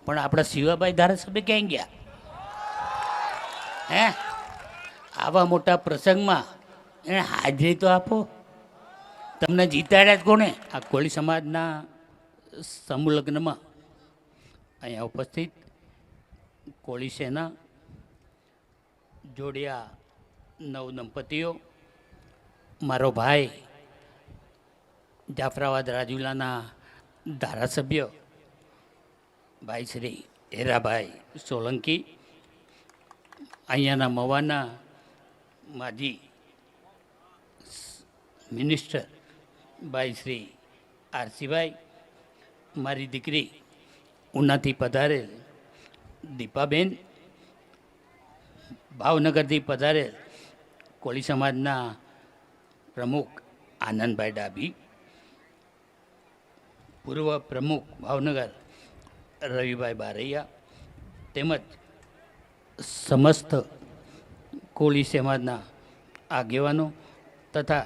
પણ આપણા શિવાભાઈ ધારાસભ્ય ક્યાં ગયા? હે, આવા મોટા પ્રસંગમાં એને હાજરી તો આપો. તમને જીતાડ્યા જ કોને? આ કોળી સમાજના સમૂહ લગ્નમાં અહીંયા ઉપસ્થિત કોળી સેના જોડિયા નવ દંપતીઓ, મારો ભાઈ જાફરાબાદ રાજુલાના ધારાસભ્ય ભાઈ શ્રી હેરાભાઈ સોલંકી, અહીંયાના મવાના માજી મિનિસ્ટર ભાઈ શ્રી આરસીભાઈ, મારી દીકરી ઉનાથી પધારેલ દીપાબેન, ભાવનગરથી પધારેલ કોળી સમાજના પ્રમુખ આનંદભાઈ ડાભી, પૂર્વ પ્રમુખ ભાવનગર રવિભાઈ બારૈયા, તેમજ સમસ્ત કોળી સમાજના આગેવાનો તથા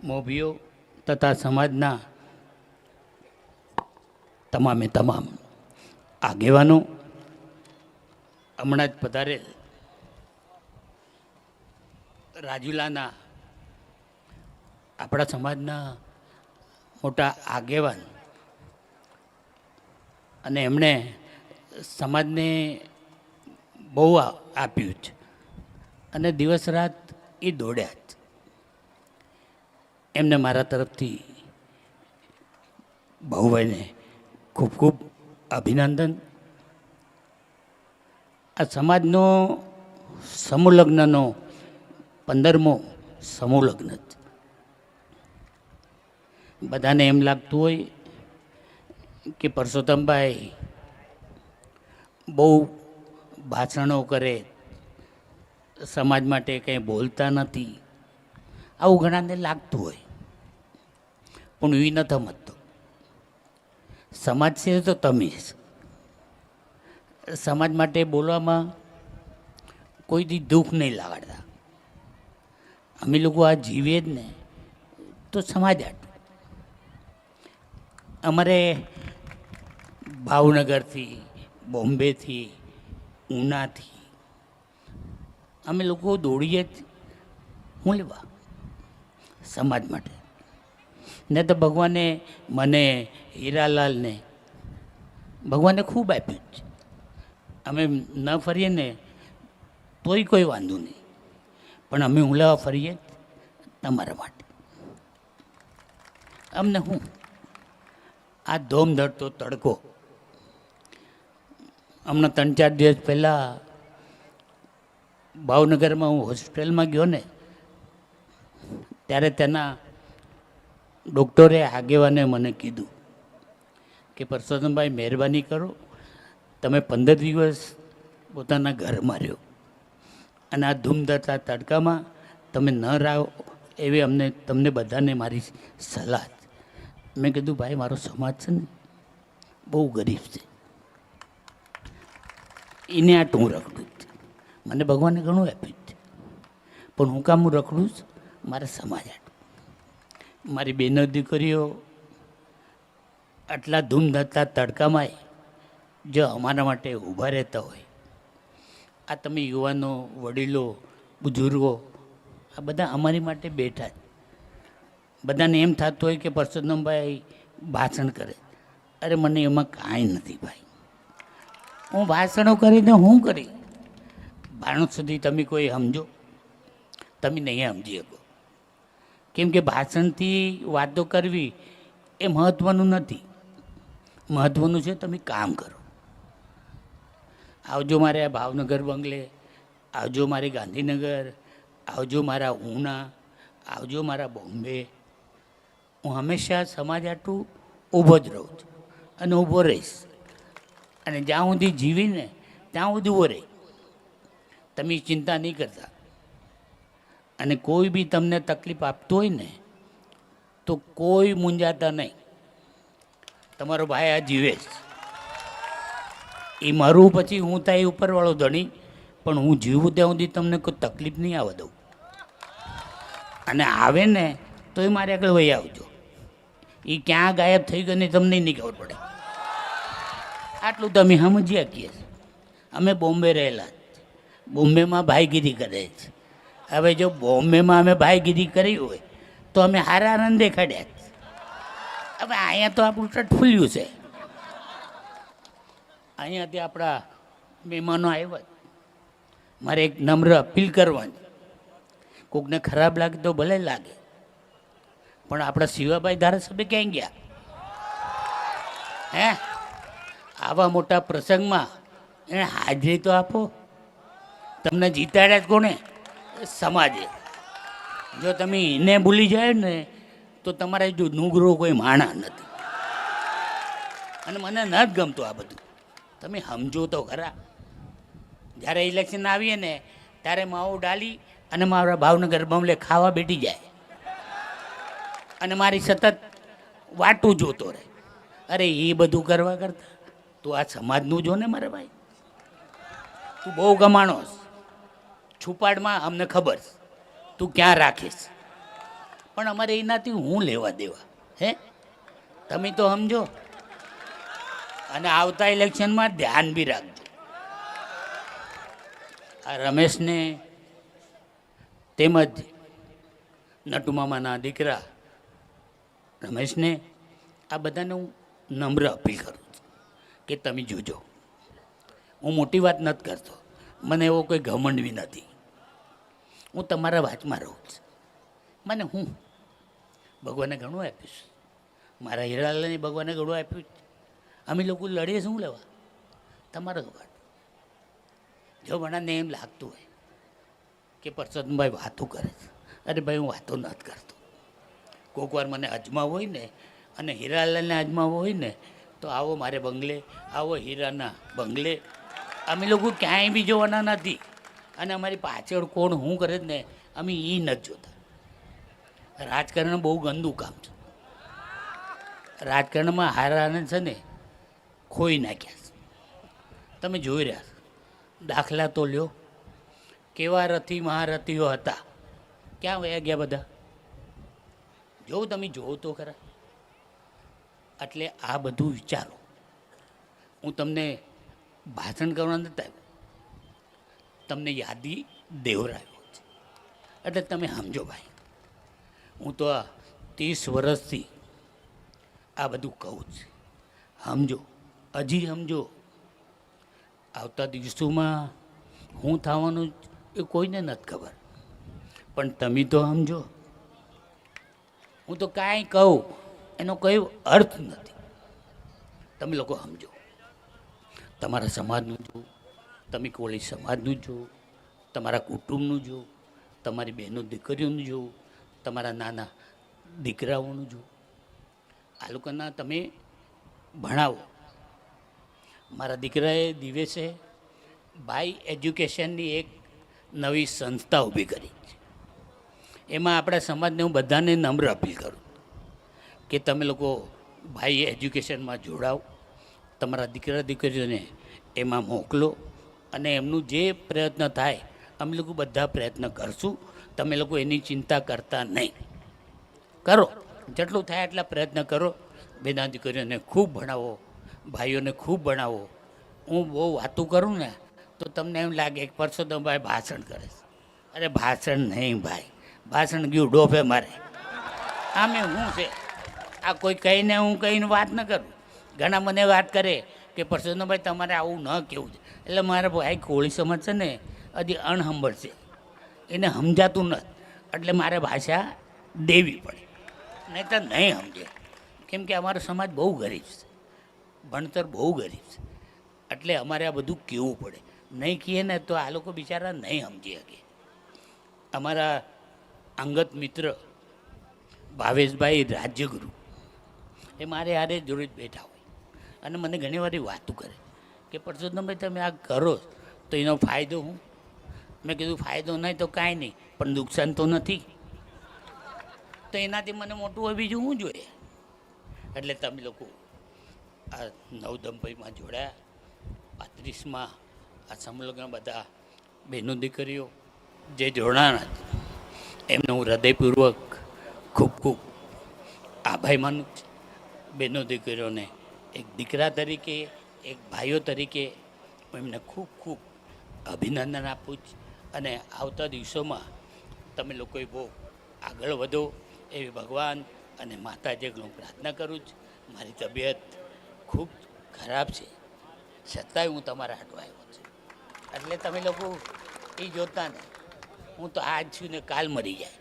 મોભીઓ તથા સમાજના તમામે તમામ આગેવાનો, હમણાં જ પધારેલ રાજુલાના આપણા સમાજના મોટા આગેવાન, અને એમણે સમાજને બહુ આપ્યું છે અને દિવસ રાત એ દોડ્યા જ. એમને મારા તરફથી ભાઉભાઈને ખૂબ ખૂબ અભિનંદન. આ સમાજનો સમૂહ લગ્નનો 15મો સમૂહ લગ્ન જ. બધાને એમ લાગતું હોય કે પરસોત્તમભાઈ બહુ ભાષણો કરે, સમાજ માટે કંઈ બોલતા નથી, આવું ઘણાને લાગતું હોય, પણ એ ન સમજતો. સમાજ છે તો તમે સમાજ માટે બોલવામાં કોઈથી દુઃખ નહીં લાગતા. અમે લોકો આ જીવીએ જ ને તો સમાજ આટલું. અમારે ભાવનગરથી, બોમ્બેથી, ઉનાથી અમે લોકો દોડીએ જ હું લેવા સમાજ માટે. ને તો ભગવાને મને, હીરાલાલને ભગવાને ખૂબ આપ્યું છે. અમે ન ફરીએ ને તોય કોઈ વાંધો નહીં, પણ અમે હું લેવા ફરીએ તમારા માટે. અમને હું આ ધોમ ધડતો તડકો, હમણાં 3-4 દિવસ પહેલાં ભાવનગરમાં હું હોસ્પિટલમાં ગયો ને, ત્યારે તેના ડૉક્ટરે આગેવાને મને કીધું કે પરસોત્તમભાઈ મહેરબાની કરો, તમે 15 દિવસ પોતાના ઘરમાં રહ્યો અને આ ધૂમધડતા તડકામાં તમે ન રહો એવી તમને બધાને મારી સલાહ. મેં કીધું ભાઈ મારો સમાજ છે ને બહુ ગરીબ છે, એને આટલું હું રખડું જ. મને ભગવાને ઘણું આપ્યું છે, પણ હું કામ હું રખડું જ મારા સમાજ આટલું. મારી બેનો દીકરીઓ આટલા ધૂમધડતા તડકામાંય જો અમારા માટે ઊભા રહેતા હોય, આ તમે યુવાનો, વડીલો, બુઝુર્ગો આ બધા અમારી માટે બેઠા જ. બધાને એમ થતું હોય કે પરસોત્તમભાઈ ભાષણ કરે. અરે મને એમાં કાંઈ નથી ભાઈ, હું ભાષણો કરીને હું કરી ભાણું સુધી તમે કોઈ સમજો? તમે નહીં સમજી શકો. કેમ કે ભાષણથી વાતો કરવી એ મહત્ત્વનું નથી. મહત્ત્વનું છે તમે કામ કરો. આવજો મારે આ ભાવનગર બંગલે, આવજો મારે ગાંધીનગર, આવજો મારા ઉના, આવજો મારા બોમ્બે. હું હંમેશા સમાજ આટલું ઊભો જ રહું છું અને ઊભો રહીશ. અને જ્યાં સુધી જીવીને ત્યાં સુધી ઊભો રહી. તમે ચિંતા નહીં કરતા. અને કોઈ બી તમને તકલીફ આપતું હોય ને તો કોઈ મૂંઝાતા નહીં. તમારો ભાઈ આ જીવે છે, એ મારું પછી હું થાય ઉપરવાળો ધણી, પણ હું જીવું ત્યાં સુધી તમને કોઈ તકલીફ નહીં આવવા દઉં. અને આવે ને તો એ મારે આગળ વહી આવજો. એ ક્યાં ગાયબ થઈ ગયો ને તમને નહીં ખબર પડે. આટલું તમે સમજી શકીએ. અમે બોમ્બે રહેલા, બોમ્બેમાં ભાઈગીરી કરે છે. હવે જો બોમ્બેમાં અમે ભાઈગીરી કરી હોય તો અમે હારા આનંદ દેખાડ્યા. હવે અહીંયા તો આપણું ટટફુલ્યું છે. અહીંયાથી આપણા મહેમાનો આવ્યા, મારે એક નમ્ર અપીલ કરવાની. કોકને ખરાબ લાગે તો ભલે લાગે, પણ આપણા શિવાભાઈ ધારાસભ્ય ક્યાંય ગયા? હે, આવા મોટા પ્રસંગમાં એને હાજરી તો આપો. તમને જીતાડ્યા જ કોને? સમાજે. જો તમે એને ભૂલી જાય ને તો તમારે જો નુગરો કોઈ માણા નથી. અને મને ન જ ગમતું આ બધું. તમે સમજો તો ખરા. જ્યારે ઇલેક્શન આવીએ ને ત્યારે માવો ડાલી અને મારા ભાવનગર બમલે ખાવા બેઠી જાય અને મારી સતત વાટું જોતો રહે. અરે એ બધું કરવા કરતા તું આ સમાજનું જો ને મારે ભાઈ. તું બહુ ગમાણોસ. છુપાડમાં અમને ખબર છે તું ક્યાં રાખીશ, પણ અમારે એનાથી હું લેવા દેવા? હે, તમે તો સમજો. અને આવતા ઇલેક્શનમાં ધ્યાન બી રાખજો. આ રમેશને તેમજ નટુમામાના દીકરા રમેશને, આ બધાને હું નમ્ર અપીલ કરું છું કે તમે જોજો. હું મોટી વાત નથી કરતો, મને એવો કોઈ ઘમંડ બી નથી. હું તમારા વાતમાં રહું છું. મને હું ભગવાને ઘણું આપ્યું છે. મારા હીરાલાલને ભગવાને ઘણું આપ્યું છે. અમે લોકો લડીએ શું લેવા? તમારો વાત. જો મને એમ લાગતું હોય કે પરસોત્તમભાઈ વાતો કરે છે, અરે ભાઈ હું વાતો નથી કરતો. કોઈક વાર મને અજમાવો હોય ને અને હીરાલાલને અજમાવો હોય ને તો આવો મારે બંગલે, આવો હીરાના બંગલે. અમે લોકો ક્યાંય બી જોવાના નથી. અને અમારી પાછળ કોણ શું કરે ને અમે એ નથી જોતા. રાજકારણ બહુ ગંદુ કામ છે. રાજકારણમાં હારાને છે ને ખોઈ નાખ્યા છે. તમે જોઈ રહ્યા છો. દાખલા તો લ્યો, કેવા રથી મહારથીઓ હતા, ક્યાં વયા ગયા બધા? જોઉં તમે જોવો તો ખરા. એટલે આ બધું વિચારો. હું તમને ભાષણ કરવા નથી આવ્યો, તમને યાદી દેવરાયો છે. એટલે તમે સમજો ભાઈ. હું તો આ 30 વર્ષથી આ બધું કહું છું. સમજો, હજી સમજો. આવતા દિવસોમાં હું થવાનું એ કોઈને નથી ખબર, પણ તમે તો સમજો. હું તો કાંઈ કહું એનો કોઈ અર્થ નથી. તમે લોકો સમજો. તમારા સમાજનું જો, તમે કોળી સમાજનું જો, તમારા કુટુંબનું જો, તમારી બહેનો દીકરીઓનું જો, તમારા નાના દીકરાઓનું જો. આ લોકોના તમે ભણાવો. મારા દીકરાએ દિવસે ભાઈ એજ્યુકેશનની એક નવી સંસ્થા ઊભી કરી છે. એમાં આપણા સમાજને હું બધાને નમ્ર અપીલ કરું કે તમે લોકો ભાઈ એજ્યુકેશનમાં જોડાઓ. તમારા દીકરા દીકરીઓને એમાં મોકલો અને એમનું જે પ્રયત્ન થાય અમે લોકો બધા પ્રયત્ન કરશું. તમે લોકો એની ચિંતા કરતા નહીં. કરો, જેટલું થાય એટલા પ્રયત્ન કરો. બેના દીકરીઓને ખૂબ ભણાવો, ભાઈઓને ખૂબ ભણાવો. હું બહુ વાતું કરું ને તો તમને એમ લાગે કે પરસોત્તમભાઈ ભાષણ કરે છે. અરે ભાષણ નહીં ભાઈ, ભાષણ ગયું ડોફે મારે. આમે શું છે? આ કોઈ કહીને હું કહીને વાત ન કરું. ઘણા મને વાત કરે કે પરસોત્તમભાઈ તમારે આવું ન કહેવું છે. એટલે મારા ભાઈ કોળી સમાજ છે ને હજી અણહંભળ છે, એને સમજાતું નથી. એટલે મારે ભાષા દેવી પડે, નહીં તો નહીં સમજે. કેમ કે અમારો સમાજ બહુ ગરીબ છે, ભણતર બહુ ગરીબ છે. એટલે અમારે આ બધું કહેવું પડે. નહીં કહીએ ને તો આ લોકો બિચારા નહીં સમજી શકે. અમારા અંગત મિત્ર ભાવેશભાઈ રાજ્યગુરુ એ મારે હારે જોડે જ બેઠા હોય અને મને ઘણી વાર વાતો કરે કે પરસોત્તમભાઈ તમે આ કરો તો એનો ફાયદો હું? મેં કીધું ફાયદો નહીં તો કાંઈ નહીં, પણ નુકસાન તો નથી. તો એનાથી મને મોટું હોય બીજું શું જોઈએ? એટલે તમે લોકો આ નવદંપતિમાં જોડાયા. 35માં આ સમલગ્ન બધા બહેનો દીકરીઓ જે જોડાણા એમને હું હૃદયપૂર્વક ખૂબ ખૂબ આભાર માનું છું. બહેનો દીકરીઓને એક દીકરા તરીકે, એક ભાઈઓ તરીકે હું એમને ખૂબ ખૂબ અભિનંદન આપું છું અને આવતા દિવસોમાં તમે લોકોએ બહુ આગળ વધો એવી ભગવાન અને માતાજીને હું પ્રાર્થના કરું છું. મારી તબિયત ખૂબ ખરાબ છે છતાંય હું તમારા હાટો આવ્યો છું. એટલે તમે લોકો એ જોતા ને હું તો આજ છું ને કાલ મરી જાય,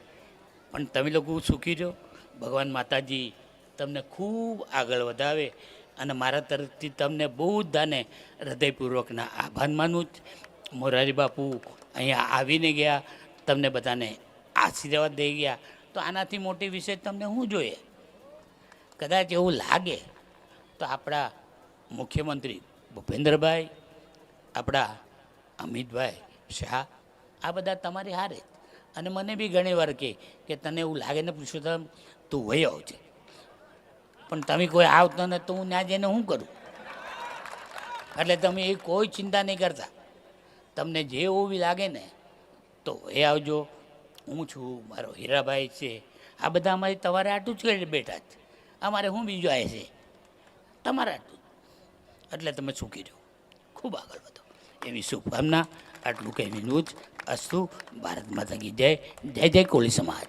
પણ તમે લોકો સુખી રહો. ભગવાન માતાજી તમને ખૂબ આગળ વધાવે અને મારા તરફથી તમને બધાને હૃદયપૂર્વકના આભાર માનું જ. મોરારી બાપુ અહીંયા આવીને ગયા, તમને બધાને આશીર્વાદ દઈ ગયા, તો આનાથી મોટી વિષય તમને શું જોઈએ? કદાચ એવું લાગે તો આપણા મુખ્યમંત્રી ભૂપેન્દ્રભાઈ, આપણા અમિતભાઈ શાહ, આ બધા તમારી હારે. અને મને બી ઘણી વાર કે તને એવું લાગે ને પુરુષોત્તમ તું વહી આવ છે, પણ તમે કોઈ આવતા ને તો હું ત્યાં જઈને શું કરું? એટલે તમે એ કોઈ ચિંતા નહીં કરતા. તમને જે એવું બી લાગે ને તો એ આવજો. હું છું, મારો હીરાભાઈ છે, આ બધા અમારી તમારે આટલું જ બેઠા જ. અમારે શું બીજું આવે છે? તમારે આટલું. એટલે તમે સુખી રહો, ખૂબ આગળ વધો એવી શુભકામના. આટલું કહેવાનું જ અસ્તુ. ભારત માતા કી જય. જય જય કોળી સમાજ.